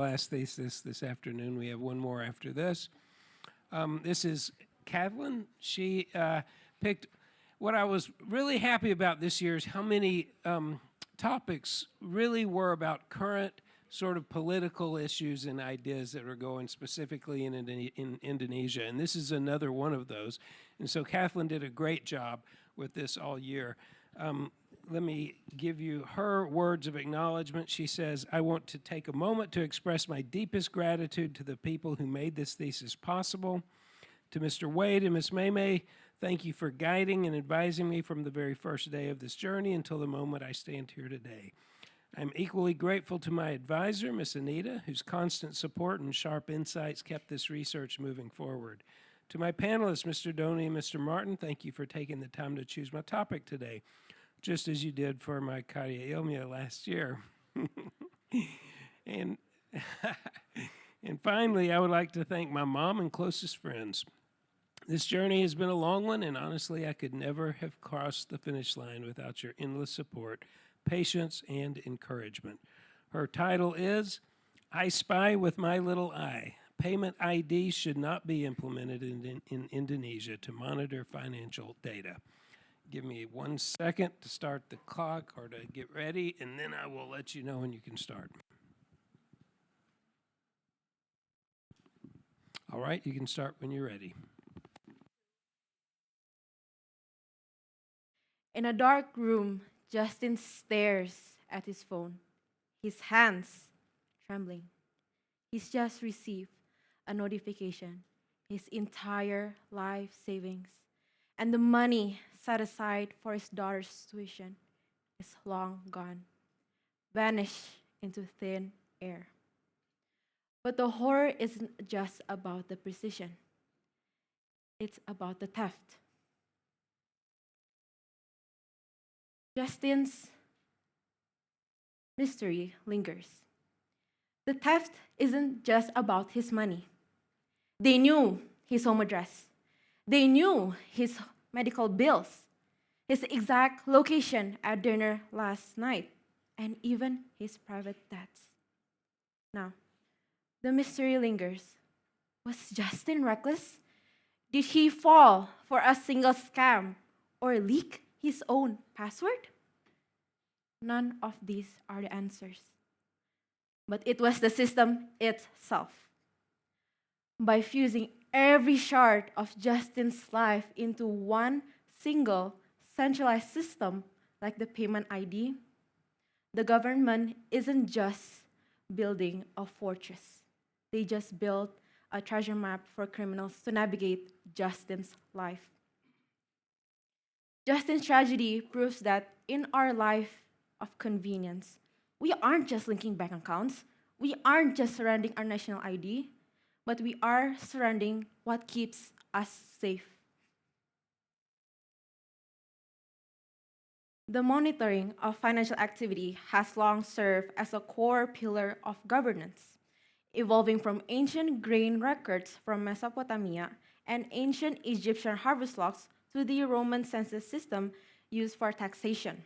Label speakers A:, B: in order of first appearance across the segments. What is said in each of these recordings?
A: last thesis this afternoon. We have one more after this. This is Cathlyn. She picked what I was really happy about this year is how many topics really were about current sort of political issues and ideas that are going specifically in Indonesia. And this is another one of those. And so Cathlyn did a great job with this all year. Let me give you her words of acknowledgement. She says, I want to take a moment to express my deepest gratitude to the people who made this thesis possible. To Mr. Wade and Ms. Maymay, thank you for guiding and advising me from the very first day of this journey until the moment I stand here today. I'm equally grateful to my advisor, Ms. Anita, whose constant support and sharp insights kept this research moving forward. To my panelists, Mr. Doney and Mr. Martin, thank you for taking the time to choose my topic today, just as you did for my Karya Ilmiah last year. and, and finally, I would like to thank my mom and closest friends. This journey has been a long one, and honestly, I could never have crossed the finish line without your endless support, patience, and encouragement. Her title is I Spy with My Little Eye. Payment ID should not be implemented in Indonesia to monitor financial data. Give me 1 second to start the clock or to get ready, and then I will let you know when you can start. All right, you can start when you're ready.
B: In a dark room, Justin stares at his phone, his hands trembling. He's just received a notification. His entire life savings and the money set aside for his daughter's tuition is long gone, vanished into thin air. But the horror isn't just about the precision. It's about the theft. Justin's mystery lingers. The theft isn't just about his money. They knew his home address. They knew his medical bills, his exact location at dinner last night, and even his private debts. Now, the mystery lingers. Was Justin reckless? Did he fall for a single scam or leak his own password? None of these are the answers. But it was the system itself. By fusing every shard of Justin's life into one single centralized system, like the payment ID, the government isn't just building a fortress. They just built a treasure map for criminals to navigate Justin's life. Justin's tragedy proves that in our life of convenience, we aren't just linking bank accounts, we aren't just surrendering our national ID, but we are surrendering what keeps us safe. The monitoring of financial activity has long served as a core pillar of governance, evolving from ancient grain records from Mesopotamia and ancient Egyptian harvest logs to the Roman census system used for taxation.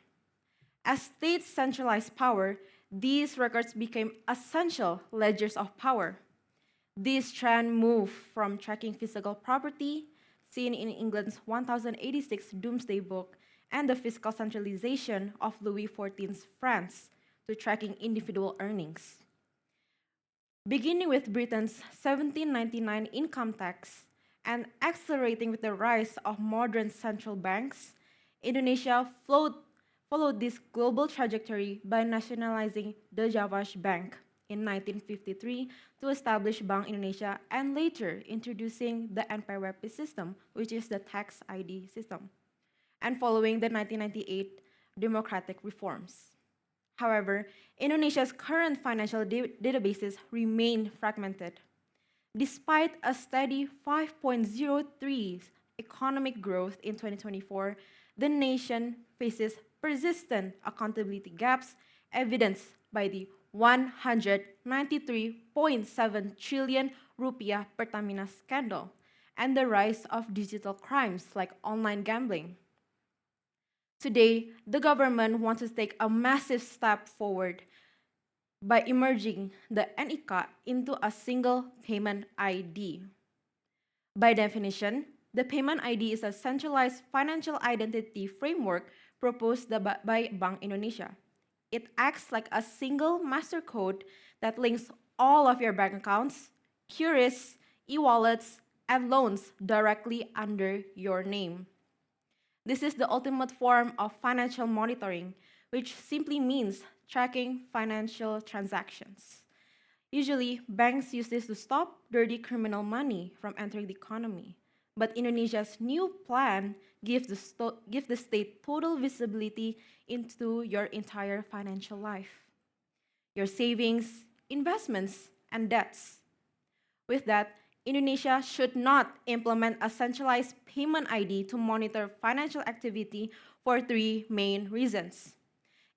B: As states centralized power, these records became essential ledgers of power. This trend moved from tracking physical property, seen in England's 1086 Doomsday Book, and the fiscal centralization of Louis XIV's France, to tracking individual earnings. Beginning with Britain's 1799 income tax and accelerating with the rise of modern central banks, Indonesia followed this global trajectory by nationalizing the Javash Bank in 1953 to establish Bank Indonesia and later introducing the NPWP system, which is the tax ID system, and following the 1998 democratic reforms. However, Indonesia's current financial databases remain fragmented. Despite a steady 5.03 economic growth in 2024, the nation faces persistent accountability gaps evidenced by the 193.7 trillion rupiah Pertamina scandal and the rise of digital crimes like online gambling. Today, the government wants to take a massive step forward. by emerging the NIK into a single payment ID. By definition, the payment ID is a centralized financial identity framework proposed by Bank Indonesia. It acts like a single master code that links all of your bank accounts, QRIS, e-wallets, and loans directly under your name. This is the ultimate form of financial monitoring, which simply means tracking financial transactions. Usually, banks use this to stop dirty criminal money from entering the economy. But Indonesia's new plan gives the state total visibility into your entire financial life, your savings, investments, and debts. With that, Indonesia should not implement a centralized payment ID to monitor financial activity for three main reasons.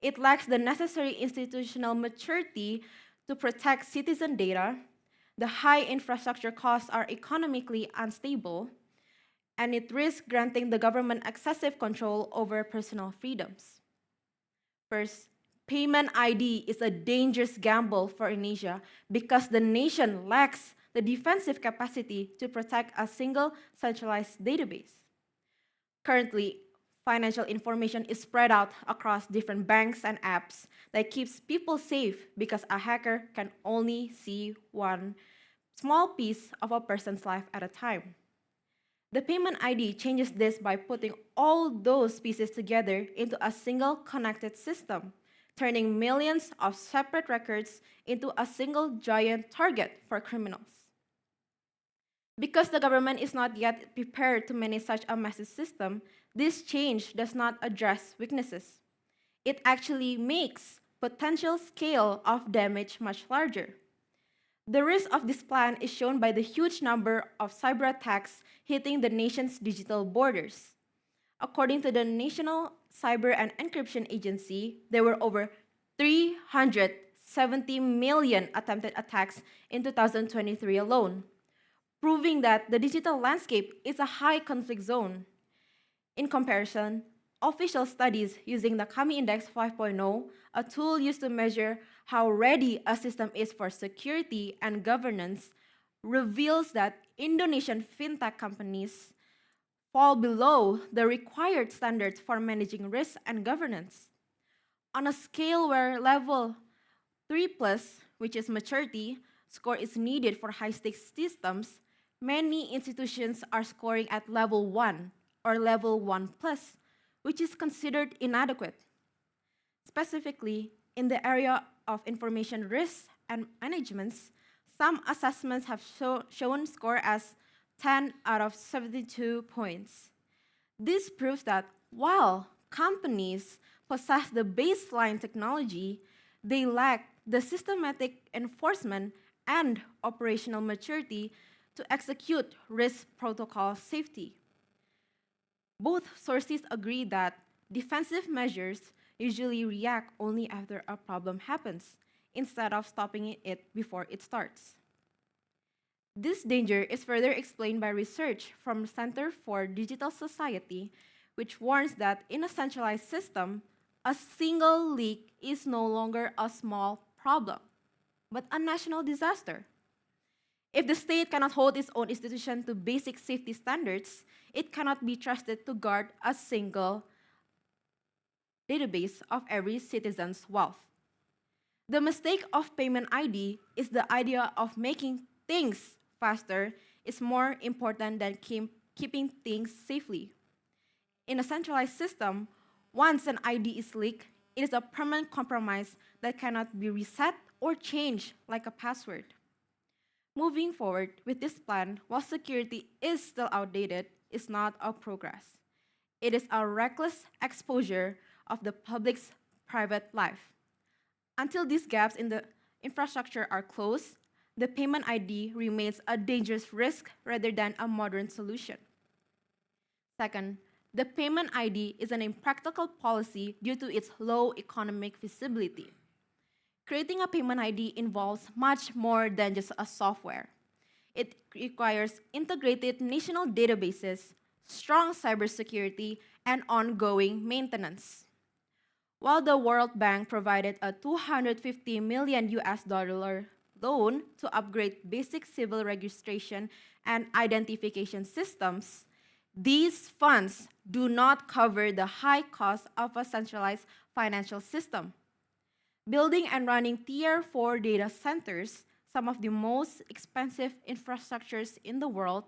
B: It lacks the necessary institutional maturity to protect citizen data, the high infrastructure costs are economically unstable, and it risks granting the government excessive control over personal freedoms. First, payment ID is a dangerous gamble for Indonesia because the nation lacks the defensive capacity to protect a single centralized database. Currently, financial information is spread out across different banks and apps that keeps people safe because a hacker can only see one small piece of a person's life at a time. The payment ID changes this by putting all those pieces together into a single connected system, turning millions of separate records into a single giant target for criminals. Because the government is not yet prepared to manage such a massive system, this change does not address weaknesses. It actually makes potential scale of damage much larger. The risk of this plan is shown by the huge number of cyber attacks hitting the nation's digital borders. According to the National Cyber and Encryption Agency, there were over 370 million attempted attacks in 2023 alone, proving that the digital landscape is a high conflict zone. In comparison, official studies using the Kami Index 5.0, a tool used to measure how ready a system is for security and governance, reveals that Indonesian fintech companies fall below the required standards for managing risk and governance. On a scale where level 3 plus, which is maturity, score is needed for high-stakes systems, many institutions are scoring at level 1 or level 1 plus, which is considered inadequate. Specifically, in the area of information risks and managements, some assessments have shown score as 10 out of 72 points. This proves that while companies possess the baseline technology, they lack the systematic enforcement and operational maturity to execute risk protocol safety. Both sources agree that defensive measures usually react only after a problem happens, instead of stopping it before it starts. This danger is further explained by research from Center for Digital Society, which warns that in a centralized system, a single leak is no longer a small problem, but a national disaster. If the state cannot hold its own institution to basic safety standards, it cannot be trusted to guard a single database of every citizen's wealth. The mistake of payment ID is the idea of making things faster is more important than keeping things safely. In a centralized system, once an ID is leaked, it is a permanent compromise that cannot be reset or changed like a password. Moving forward with this plan, while security is still outdated, is not a progress. It is a reckless exposure of the public's private life. Until these gaps in the infrastructure are closed, the payment ID remains a dangerous risk rather than a modern solution. Second, the payment ID is an impractical policy due to its low economic feasibility. Creating a payment ID involves much more than just a software. It requires integrated national databases, strong cybersecurity, and ongoing maintenance. While the World Bank provided a 250 million US dollar loan to upgrade basic civil registration and identification systems, these funds do not cover the high cost of a centralized financial system. Building and running Tier 4 data centers, some of the most expensive infrastructures in the world,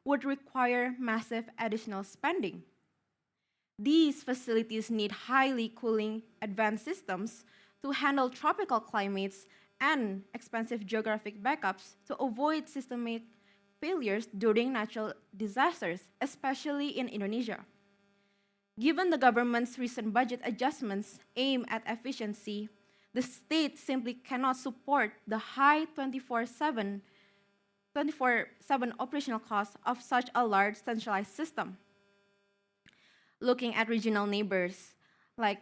B: would require massive additional spending. These facilities need highly cooling advanced systems to handle tropical climates and expensive geographic backups to avoid systemic failures during natural disasters, especially in Indonesia. Given the government's recent budget adjustments aimed at efficiency, the state simply cannot support the high 24/7 operational costs of such a large centralized system. Looking at regional neighbors like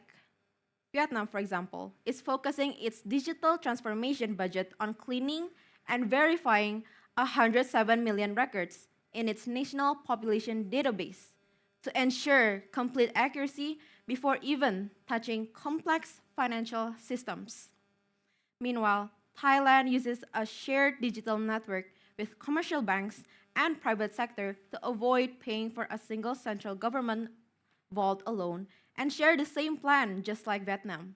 B: Vietnam, for example, is focusing its digital transformation budget on cleaning and verifying 107 million records in its national population database to ensure complete accuracy before even touching complex financial systems. Meanwhile, Thailand uses a shared digital network with commercial banks and private sector to avoid paying for a single central government vault alone and share the same plan just like Vietnam.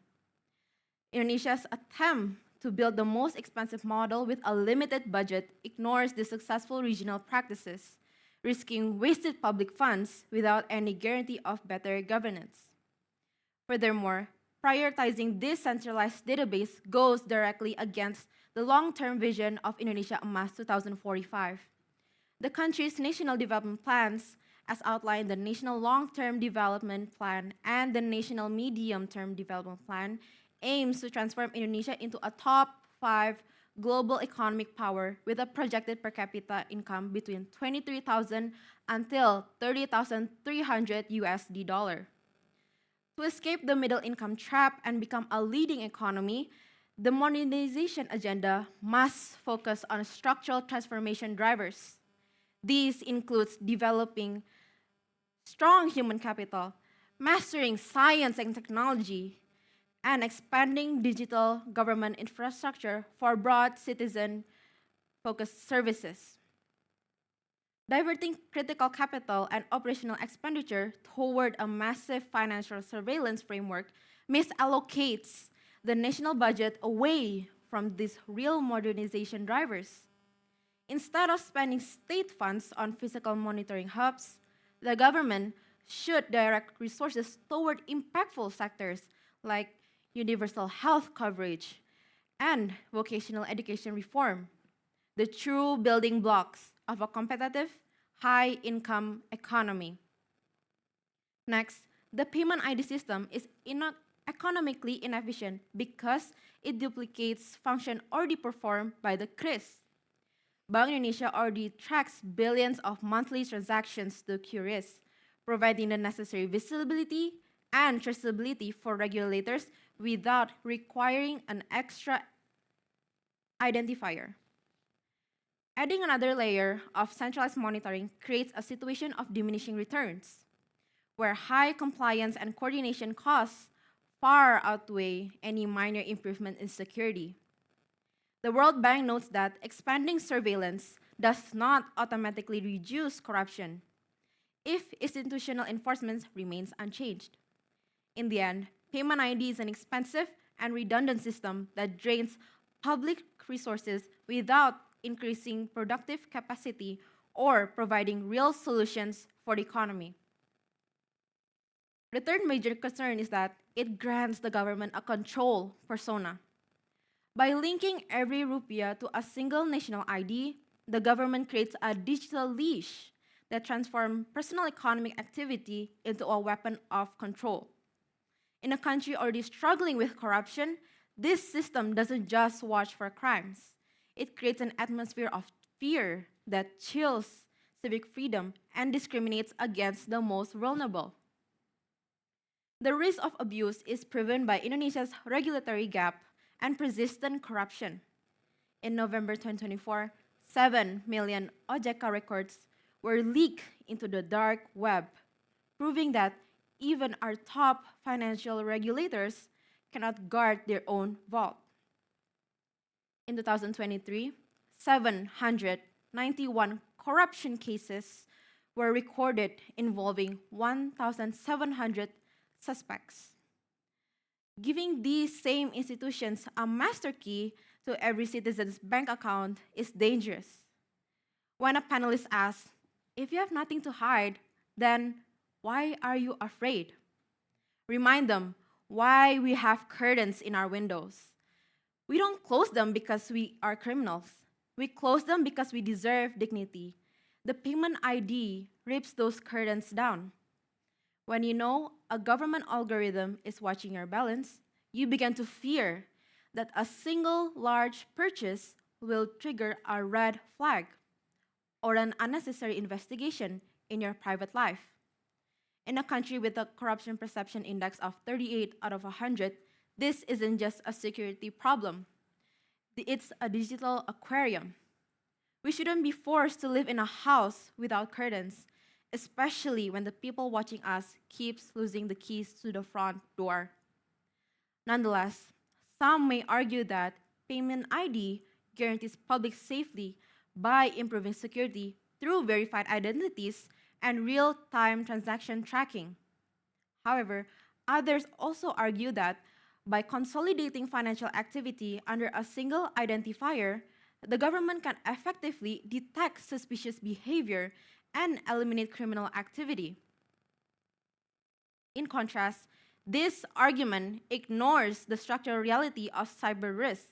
B: Indonesia's attempt to build the most expensive model with a limited budget ignores the successful regional practices, risking wasted public funds without any guarantee of better governance. Furthermore, prioritizing this centralized database goes directly against the long-term vision of Indonesia Emas 2045. The country's national development plans, as outlined in the National Long-Term Development Plan and the National Medium-Term Development Plan, aims to transform Indonesia into a top 5 global economic power with a projected per capita income between 23,000 until 30,300 USD dollar. To escape the middle income trap and become a leading economy, the modernization agenda must focus on structural transformation drivers. These includes developing strong human capital, mastering science and technology, and expanding digital government infrastructure for broad citizen-focused services. Diverting critical capital and operational expenditure toward a massive financial surveillance framework misallocates the national budget away from these real modernization drivers. Instead of spending state funds on physical monitoring hubs, the government should direct resources toward impactful sectors like universal health coverage and vocational education reform, the true building blocks of a competitive, high-income economy. Next, the payment ID system is economically inefficient because it duplicates function already performed by the CRIS. Bank Indonesia already tracks billions of monthly transactions to QRIS, providing the necessary visibility and traceability for regulators without requiring an extra identifier. Adding another layer of centralized monitoring creates a situation of diminishing returns, where high compliance and coordination costs far outweigh any minor improvement in security. The World Bank notes that expanding surveillance does not automatically reduce corruption if institutional enforcement remains unchanged. In the end, payment ID is an expensive and redundant system that drains public resources without increasing productive capacity or providing real solutions for the economy. The third major concern is that it grants the government a control persona. By linking every rupiah to a single national ID, the government creates a digital leash that transforms personal economic activity into a weapon of control. In a country already struggling with corruption, this system doesn't just watch for crimes. It creates an atmosphere of fear that chills civic freedom and discriminates against the most vulnerable. The risk of abuse is proven by Indonesia's regulatory gap and persistent corruption. In November 2024, 7 million OJK records were leaked into the dark web, proving that even our top financial regulators cannot guard their own vault. In 2023, 791 corruption cases were recorded involving 1,700 suspects. Giving these same institutions a master key to every citizen's bank account is dangerous. When a panelist asks, if you have nothing to hide, then why are you afraid? Remind them why we have curtains in our windows. We don't close them because we are criminals. We close them because we deserve dignity. The payment ID rips those curtains down. When you know a government algorithm is watching your balance, you begin to fear that a single large purchase will trigger a red flag or an unnecessary investigation in your private life. In a country with a corruption perception index of 38 out of 100, this isn't just a security problem. It's a digital aquarium. We shouldn't be forced to live in a house without curtains, especially when the people watching us keeps losing the keys to the front door. Nonetheless, some may argue that payment ID guarantees public safety by improving security through verified identities and real-time transaction tracking. However, others also argue that by consolidating financial activity under a single identifier, the government can effectively detect suspicious behavior and eliminate criminal activity. In contrast, this argument ignores the structural reality of cyber risk,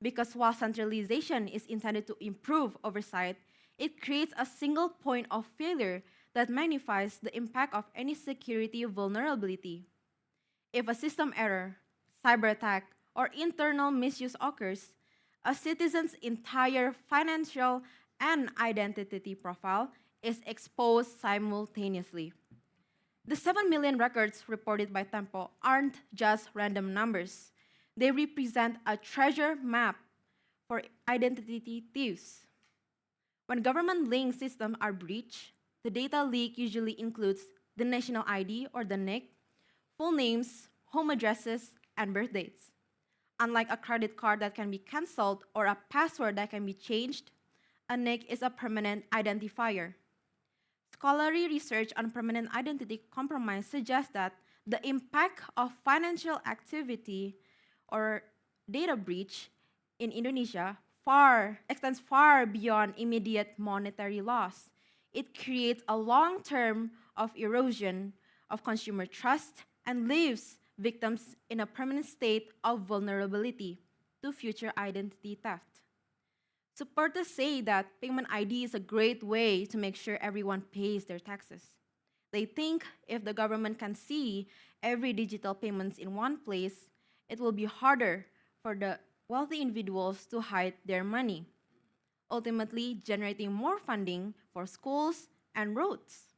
B: because while centralization is intended to improve oversight, it creates a single point of failure that magnifies the impact of any security vulnerability. If a system error, cyber attack, or internal misuse occurs, a citizen's entire financial and identity profile is exposed simultaneously. The 7 million records reported by Tempo aren't just random numbers. They represent a treasure map for identity thieves. When government-linked systems are breached, the data leak usually includes the national ID or the NIC, full names, home addresses, and birth dates. Unlike a credit card that can be canceled or a password that can be changed, a NIC is a permanent identifier. Scholarly research on permanent identity compromise suggests that the impact of financial activity or data breach in Indonesia extends far beyond immediate monetary loss. It creates a long term of erosion of consumer trust and leaves victims in a permanent state of vulnerability to future identity theft. Supporters say that payment ID is a great way to make sure everyone pays their taxes. They think if the government can see every digital payments in one place, it will be harder for the wealthy individuals to hide their money, ultimately generating more funding for schools and roads.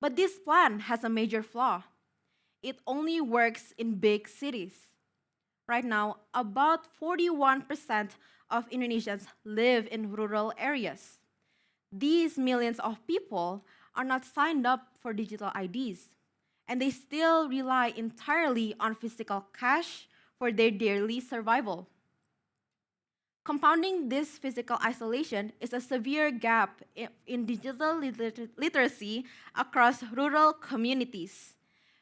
B: But this plan has a major flaw. It only works in big cities. Right now, about 41% of Indonesians live in rural areas. These millions of people are not signed up for digital IDs, and they still rely entirely on physical cash for their daily survival. Compounding this physical isolation is a severe gap in digital literacy across rural communities.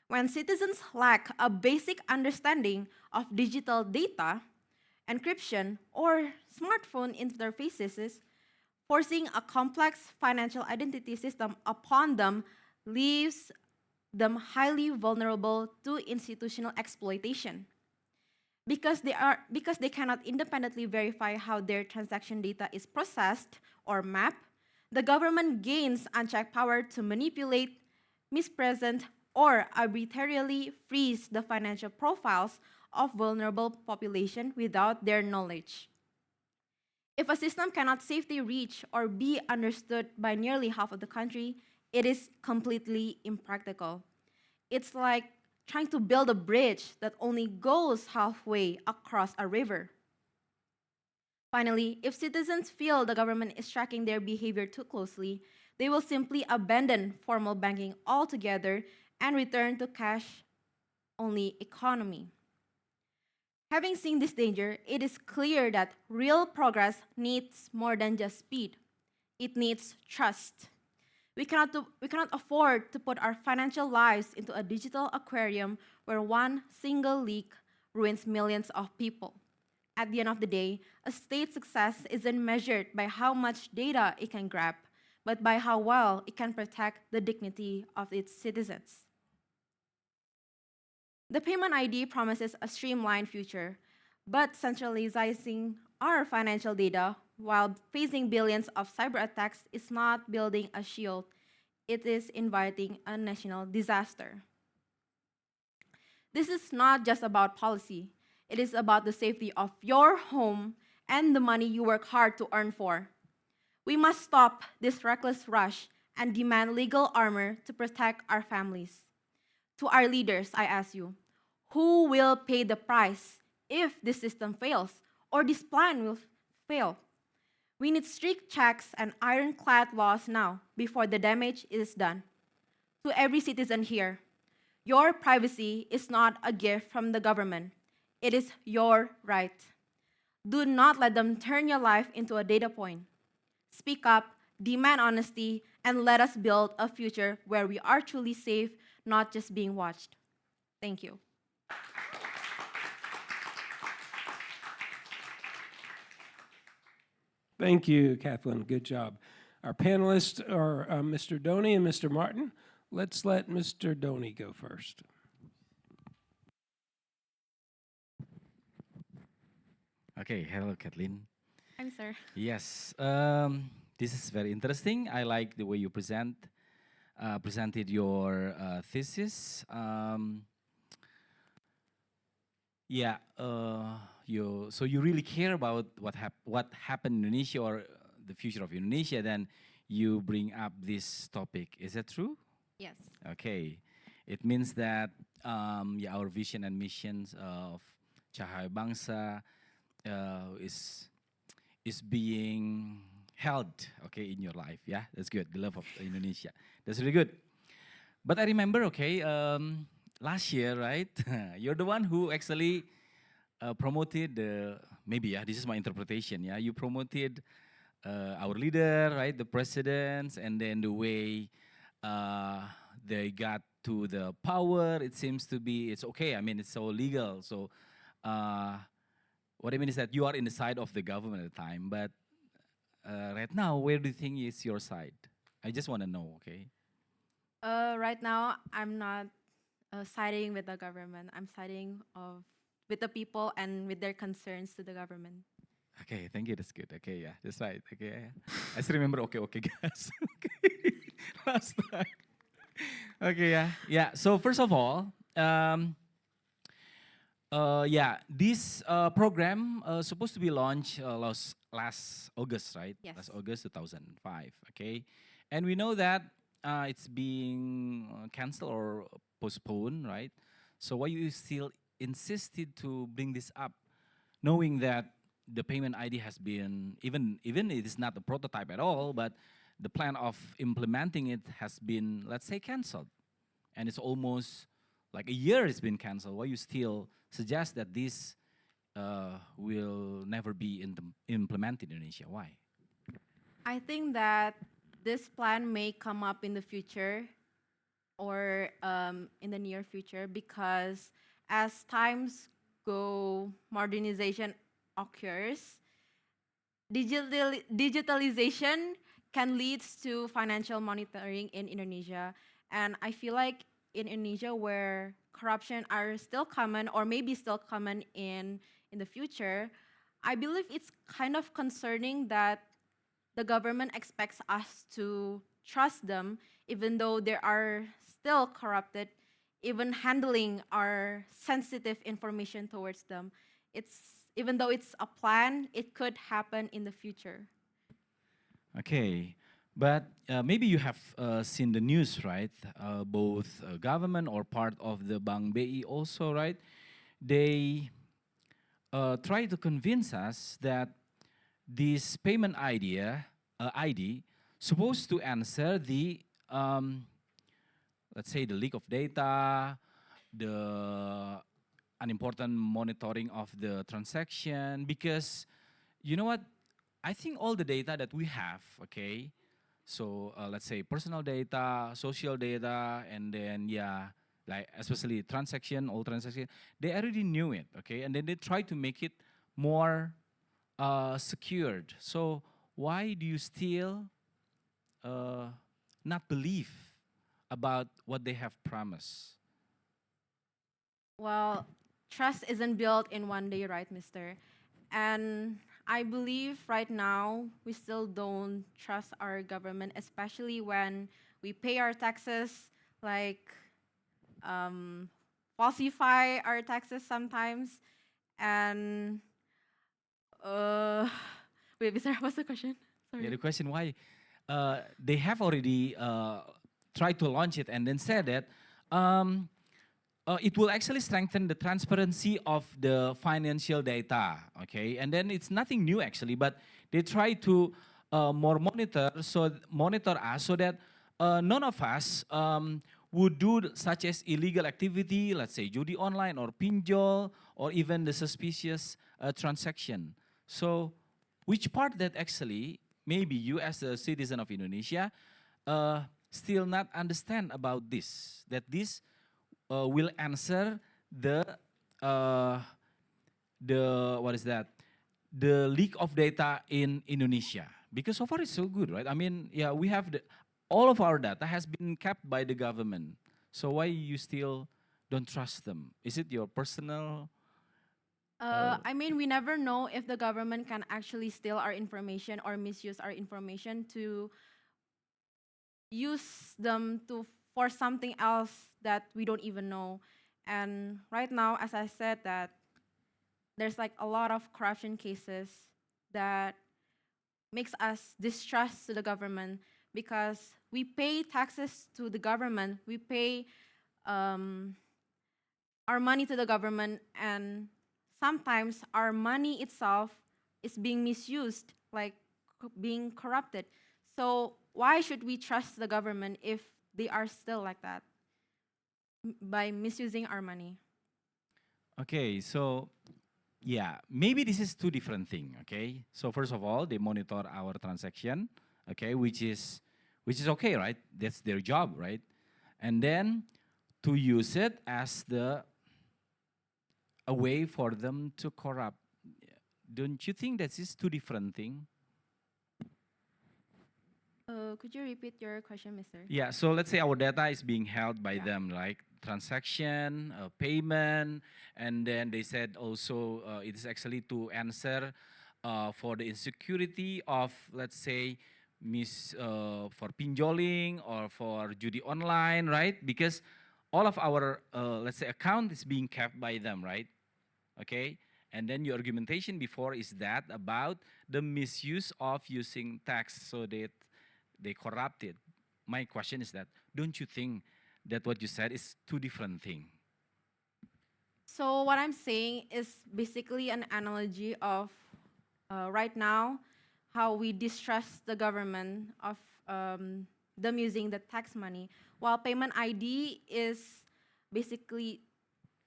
B: When citizens lack a basic understanding of digital data, encryption, or smartphone interfaces, forcing a complex financial identity system upon them leaves them highly vulnerable to institutional exploitation. Because they cannot independently verify how their transaction data is processed or mapped, the government gains unchecked power to manipulate, mispresent, or arbitrarily freeze the financial profiles of vulnerable population without their knowledge. If a system cannot safely reach or be understood by nearly half of the country, it is completely impractical. It's like trying to build a bridge that only goes halfway across a river. Finally, if citizens feel the government is tracking their behavior too closely, they will simply abandon formal banking altogether and return to cash only economy. Having seen this danger, it is clear that real progress needs more than just speed. It needs trust. We cannot afford to put our financial lives into a digital aquarium where one single leak ruins millions of people. At the end of the day, a state's success isn't measured by how much data it can grab, but by how well it can protect the dignity of its citizens. The payment ID promises a streamlined future, but centralizing our financial data while facing billions of cyber attacks is not building a shield, it is inviting a national disaster. This is not just about policy, it is about the safety of your home and the money you work hard to earn for. We must stop this reckless rush and demand legal armor to protect our families. To our leaders, I ask you, who will pay the price if this system fails or this plan will fail? We need strict checks and ironclad laws now before the damage is done. To every citizen here, your privacy is not a gift from the government, it is your right. Do not let them turn your life into a data point. Speak up, demand honesty, and let us build a future where we are truly safe, not just being watched. Thank you.
A: Thank you, Cathlyn. Good job. Our panelists are Mr. Doney and Mr. Martin. Let's let Mr. Doney go first.
C: Okay, hello, Cathlyn.
B: I'm sir.
C: Yes, this is very interesting. I like the way you presented your thesis. Yeah, so you really care about what happened in Indonesia or the future of Indonesia. Then you bring up this topic. Is that true?
B: Yes.
C: Okay, it means that yeah, our vision and missions of Cahaya Bangsa is being held, okay, in your life. Yeah, that's good. The love of Indonesia. That's really good. But I remember, okay, last year, right? You're the one who actually promoted the, maybe, yeah, this is my interpretation, yeah. You promoted our leader, right, the presidents, and then the way they got to the power, it seems to be, it's okay. I mean, it's so legal. So what I mean is that you are in the side of the government at the time, but right now, where do you think is your side? I just want to know, okay?
B: Right now, I'm not siding with the government. I'm siding with the people and with their concerns to the government.
C: Okay, thank you. That's good. Okay, yeah, that's right. Okay, yeah. I still remember. Okay, okay, guys. Okay, last time. Okay, yeah, yeah. So first of all, yeah, this program supposed to be launched last August, right?
B: Yes.
C: Last August 2005. Okay, and we know that it's being canceled or postponed, right? So why you still insisted to bring this up, knowing that the payment ID has been even it is not a prototype at all, but the plan of implementing it has been, let's say, canceled, and it's almost like a year it's been canceled. Why you still suggest that this will never be implemented in Indonesia? Why?
B: I think that this plan may come up in the future or in the near future because as times go, modernization occurs. Digitalization can lead to financial monitoring in Indonesia. And I feel like in Indonesia where corruption are still common or maybe still common in the future, I believe it's kind of concerning that the government expects us to trust them even though they are still corrupted, even handling our sensitive information towards them. Even though it's a plan, it could happen in the future.
C: Okay, but maybe you have seen the news, right? Both government or part of the Bank BI also, right? They try to convince us that this payment ID supposed to answer the let's say, the leak of data, the unimportant monitoring of the transaction, because you know what? I think all the data that we have, okay, so let's say personal data, social data, and then yeah, like especially transaction, all transaction, they already knew it, okay, and then they try to make it more secured. So why do you still not believe about what they have promised?
B: Well, trust isn't built in one day, right, mister? And I believe right now we still don't trust our government, especially when we pay our taxes, like um, falsify our taxes sometimes. And wait, mister, what's the question?
C: Yeah,
B: Sorry.
C: the question why they have already tried to launch it and then said that um, it will actually strengthen the transparency of the financial data. Okay, and then it's nothing new actually, but they try to more monitor us so that none of us would do such as illegal activity, let's say judi online or pinjol or even the suspicious transaction. So which part that actually maybe you as a citizen of Indonesia still not understand about this, that this will answer uh, the what is that, the leak of data in Indonesia, because so far it's so good, right? I mean, yeah, we have all of our data has been kept by the government, so why you still don't trust them? Is it your personal
B: I mean, we never know if the government can actually steal our information or misuse our information to use them to for something else that we don't even know. And right now, as I said, that there's like a lot of corruption cases that makes us distrust to the government because we pay taxes to the government, we pay um, our money to the government, and sometimes our money itself is being misused, like being corrupted. So why should we trust the government if they are still like that by misusing our money?
C: Okay, so yeah, maybe this is two different thing. Okay, so first of all, they monitor our transaction, okay, which is okay, right? That's their job, right? And then to use it as a way for them to corrupt. Don't you think that is two different thing?
B: Could you repeat your question, mister?
C: Yeah, so let's say our data is being held by
B: Yeah.
C: them, like transaction, payment, and then they said also it is actually to answer for the insecurity of, let's say, for pinjoling or for judi online, right? Because all of our, let's say, account is being kept by them, right? Okay, and then your argumentation before is that about the misuse of using tax so that they corrupt it. My question is that, don't you think that what you said is two different things?
B: So what I'm saying is basically an analogy of right now how we distrust the government of them using the tax money, while payment ID is basically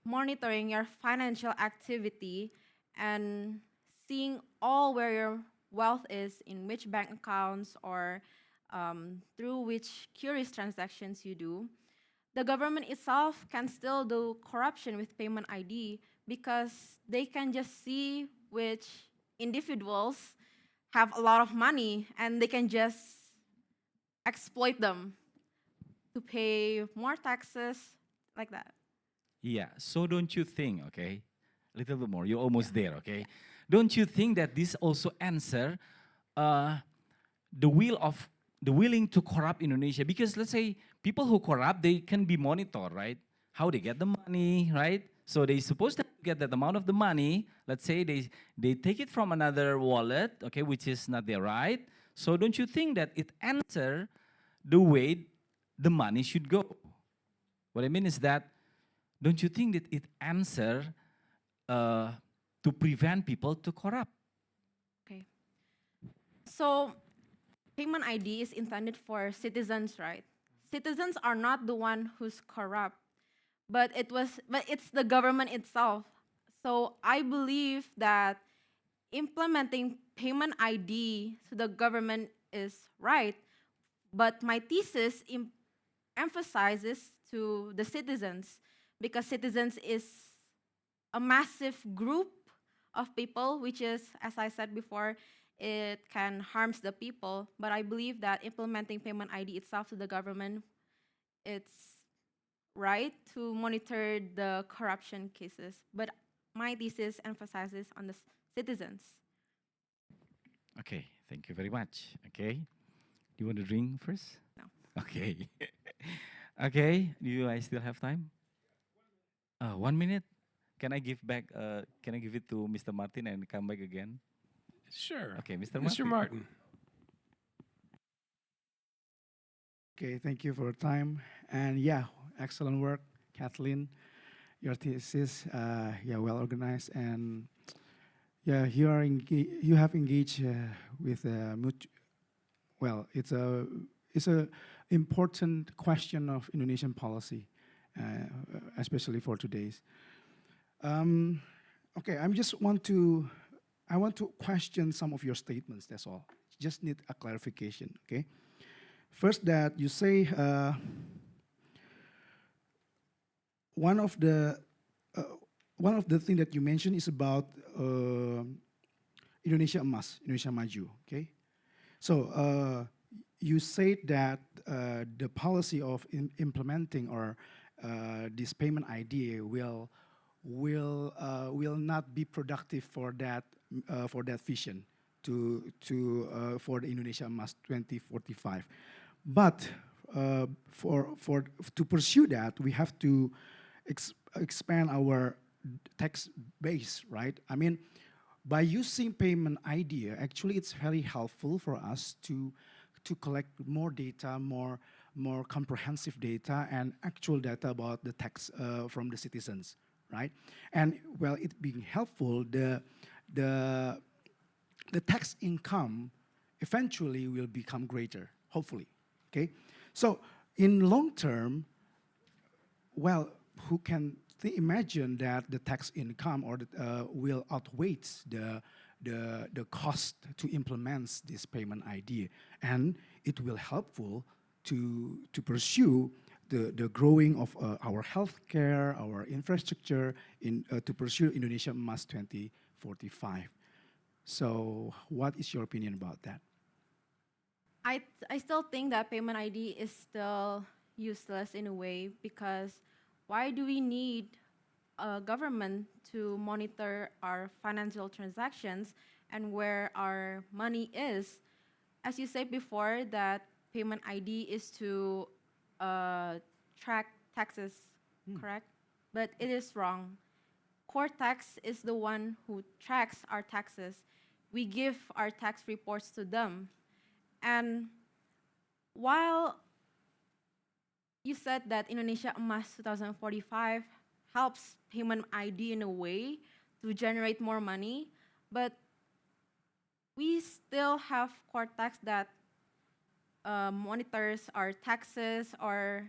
B: monitoring your financial activity and seeing all where your wealth is in which bank accounts or through which curious transactions you do. The government itself can still do corruption with payment ID because they can just see which individuals have a lot of money and they can just exploit them to pay more taxes like that.
C: Yeah, so don't you think, okay, a little bit more, you're almost there, okay?
B: Yeah.
C: Don't you think that this also answer uh, the will of the willing to corrupt Indonesia? Because let's say people who corrupt, they can be monitored, right? How they get the money, right? So they supposed to get that amount of the money. Let's say they take it from another wallet, okay, which is not their right. So don't you think that it answer the way the money should go? What I mean is that, don't you think that it answer uh, to prevent people to corrupt?
B: Okay. So payment ID is intended for citizens, right? citizens are not the one who's corrupt, but it's the government itself. So I believe that implementing payment ID to the government is right, but my thesis emphasizes to the citizens, because citizens is a massive group of people, which is, as I said before, it can harms the people. But I believe that implementing payment ID itself to the government, it's right to monitor the corruption cases. But my thesis emphasizes on the citizens.
C: Okay, thank you very much. Okay, do you want to drink first?
B: No.
C: Okay. Okay, do you I still have time? 1 minute. Can I give back? Can I give it to Mr. Martin and come back again?
A: Sure.
C: Okay, Mr.
A: Mr.
C: Martin.
A: Martin.
D: Okay, thank you for your time. And yeah, excellent work, Cathlyn. Your thesis, yeah, well organized, and yeah, you have engaged with well, it's a important question of Indonesian policy, especially for today's. Okay, I want to question some of your statements. That's all. Just need a clarification. Okay. First, that you say one of the thing that you mentioned is about Indonesia Emas, Indonesia Maju. Okay, so you said that the policy of implementing or this payment idea will not be productive for that vision for the Indonesia Emas 2045. But to pursue that, we have to expand our tax base, right? I mean, by using payment idea, actually, it's very helpful for us to collect more data, more comprehensive data, and actual data about the tax from the citizens, right? And well, it being helpful, the tax income eventually will become greater, hopefully. Okay, so in long term, well, who can imagine that the tax income or will outweigh the cost to implement this payment idea, and it will helpful to pursue the growing of our healthcare, our infrastructure to pursue Indonesia Emas 2045. So, what is your opinion about that?
B: I still think that payment ID is still useless in a way, because why do we need a government to monitor our financial transactions and where our money is? As you said before, that payment ID is to track taxes, correct? But it is wrong. Core tax is the one who tracks our taxes. We give our tax reports to them. And while you said that Indonesia Emas 2045 helps payment ID in a way to generate more money, but we still have core tax that monitors our taxes or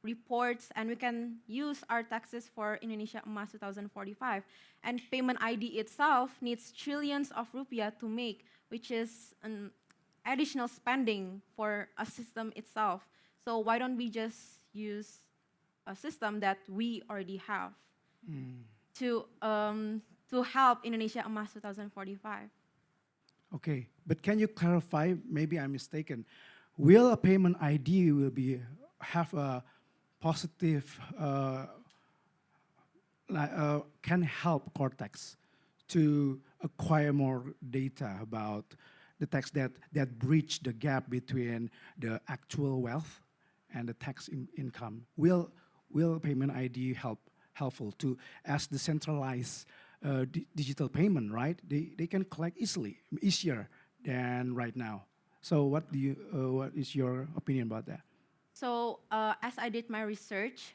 B: reports, and we can use our taxes for Indonesia Emas 2045. And payment ID itself needs trillions of rupiah to make, which is an additional spending for a system itself. So why don't we just use a system that we already have to help Indonesia Emas 2045?
D: Okay, but can you clarify? Maybe I'm mistaken. Will a payment ID have a positive can help Cortex to acquire more data about the tax that bridge the gap between the actual wealth and the tax income? Will payment ID helpful to, as the centralized digital payment, right? They can collect easier than right now. So what is your opinion about that?
B: So as I did my research,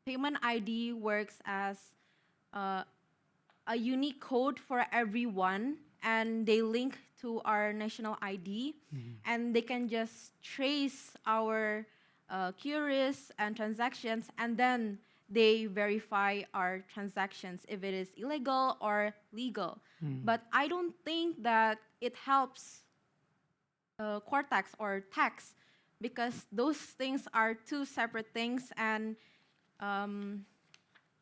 B: payment ID works as a unique code for everyone, and they link to our national ID, and they can just trace our queries and transactions, and then they verify our transactions if it is illegal or legal. But I don't think that it helps core tax or tax because those things are two separate things, and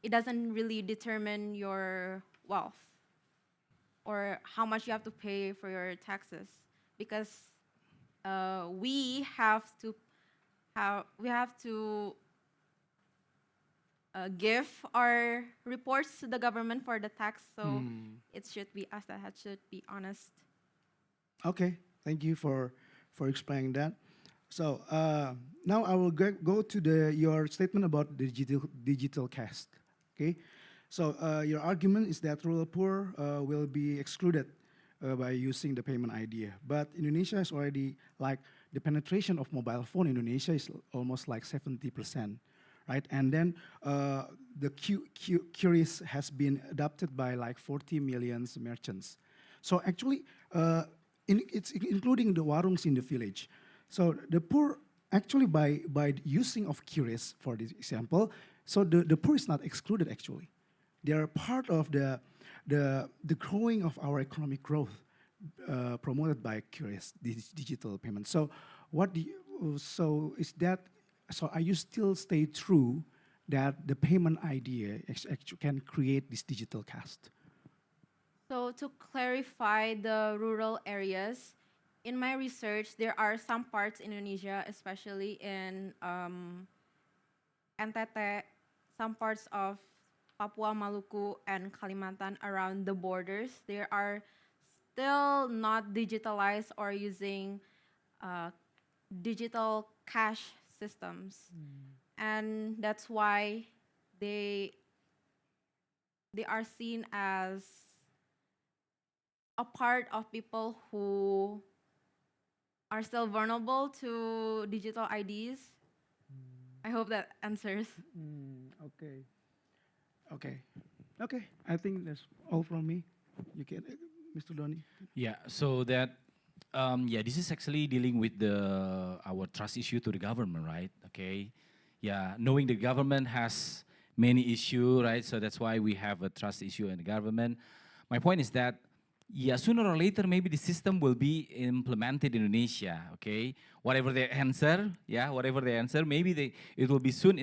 B: it doesn't really determine your wealth or how much you have to pay for your taxes, because we have to give our reports to the government for the tax, so it should be us that should be honest.
D: Okay, thank you for explaining that. So now I will go to your statement about the digital caste. Okay, so your argument is that rural poor will be excluded by using the payment idea, but Indonesia is already like the penetration of mobile phone in Indonesia is almost like 70%, right? And then the QRIS has been adopted by like 40 million merchants. So actually, it's including the warungs in the village. So the poor, actually by using of QRIS, for this example, so the poor is not excluded actually. They are part of the growing of our economic growth promoted by QRIS, this digital payment. So so is that, so are you still stay true that the payment idea actually can create this digital caste?
B: So to clarify the rural areas, in my research, there are some parts in Indonesia, especially in NTT, some parts of Papua, Maluku, and Kalimantan around the borders. They are still not digitalized or using digital cash systems. And that's why they are seen as a part of people who are still vulnerable to digital IDs. I hope that answers.
D: Okay. Okay. Okay. I think that's all from me. You can, Mr. Doni.
C: Yeah, so that, yeah, this is actually dealing with our trust issue to the government, right? Okay, yeah, knowing the government has many issue, right? So that's why we have a trust issue in the government. My point is that, yeah, sooner or later, maybe the system will be implemented in Indonesia, okay? Whatever they answer, yeah, whatever they answer, maybe it will be soon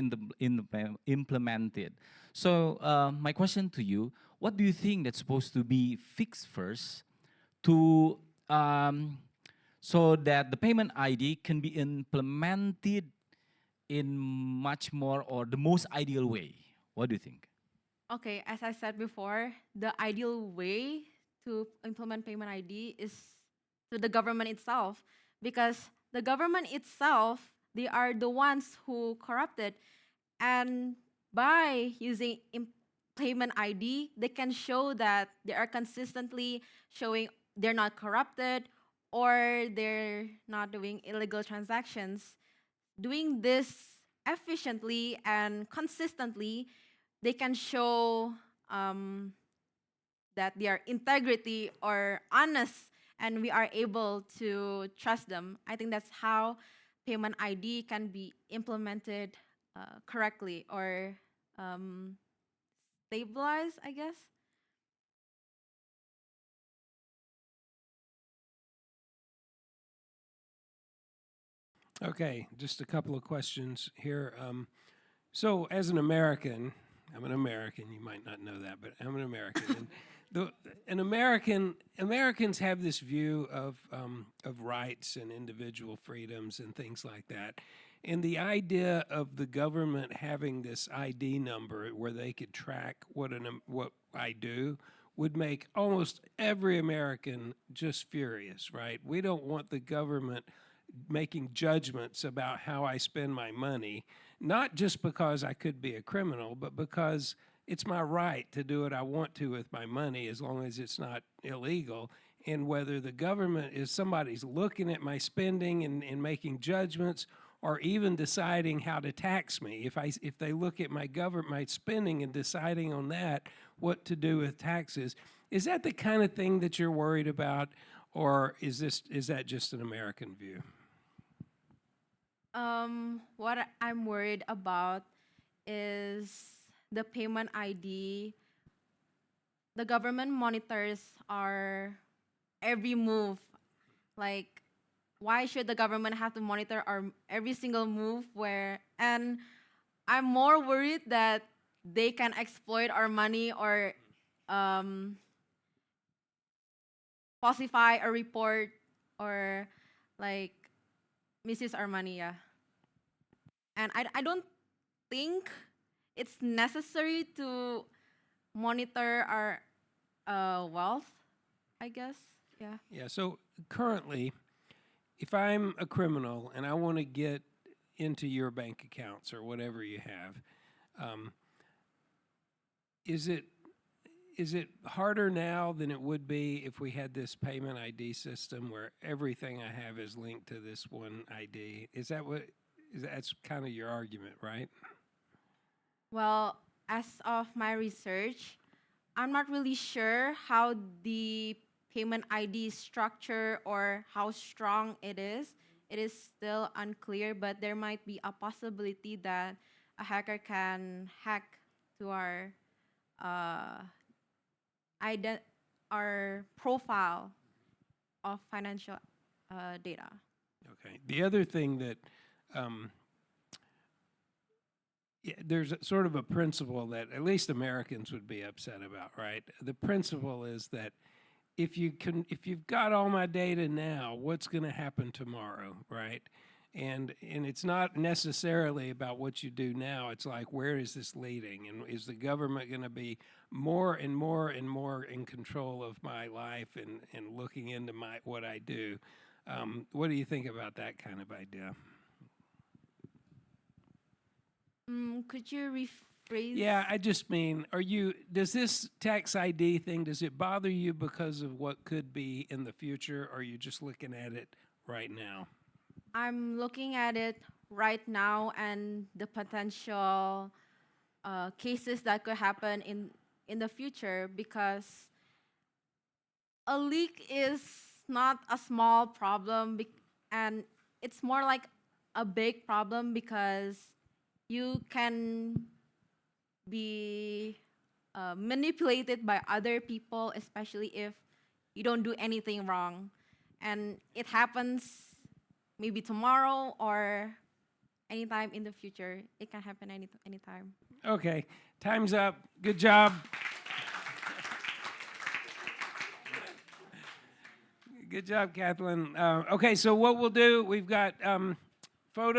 C: implemented. So my question to you, what do you think that's supposed to be fixed first to so that the payment ID can be implemented in much more or the most ideal way? What do you think?
B: Okay, as I said before, the ideal way to implement payment ID is to the government itself, because the government itself, they are the ones who corrupted, and by using payment ID, they can show that they are consistently showing they're not corrupted or they're not doing illegal transactions. Doing this efficiently and consistently, they can show that they are integrity or honest, and we are able to trust them. I think that's how payment ID can be implemented correctly or stabilized, I guess.
A: Okay, just a couple of questions here. So, as an American, I'm an American. You might not know that, but I'm an American. And Americans have this view of rights and individual freedoms and things like that. And the idea of the government having this ID number where they could track what I do would make almost every American just furious, right? We don't want the government making judgments about how I spend my money, not just because I could be a criminal, but because it's my right to do what I want to with my money as long as it's not illegal. And whether the government is somebody's looking at my spending and making judgments or even deciding how to tax me, if they look at my spending and deciding on that what to do with taxes, is that the kind of thing that you're worried about, or is that just an American view?
B: What I'm worried about is the payment ID. The government monitors our every move. Like, why should the government have to monitor our every single move? And I'm more worried that they can exploit our money or um, falsify a report or like misuse our money. Yeah, and I don't think it's necessary to monitor our wealth, I guess. Yeah.
A: Yeah, so currently, if I'm a criminal and I want to get into your bank accounts or whatever you have, um, is it harder now than it would be if we had this payment ID system where everything I have is linked to this one ID? That's kind of your argument, right?
B: Well, as of my research, I'm not really sure how the payment ID is structured or how strong it is. It is still unclear, but there might be a possibility that a hacker can hack to uh, our profile of financial data.
A: Okay. The other thing that there's sort of a principle that at least Americans would be upset about, right? The principle is that if you've got all my data now, what's going to happen tomorrow, right? And it's not necessarily about what you do now. It's like, where is this leading? And is the government going to be more and more and more in control of my life and looking into what I do? What do you think about that kind of idea?
B: Could you rephrase?
A: Yeah, I just mean, does this tax ID thing, does it bother you because of what could be in the future, or are you just looking at it right now?
B: I'm looking at it right now and the potential cases that could happen in the future, because a leak is not a small problem and it's more like a big problem because you can be manipulated by other people, especially if you don't do anything wrong. And it happens maybe tomorrow or anytime in the future. It can happen anytime.
A: Okay, time's up. Good job. Good job, Cathlyn. Okay, so what we'll do, we've got photos.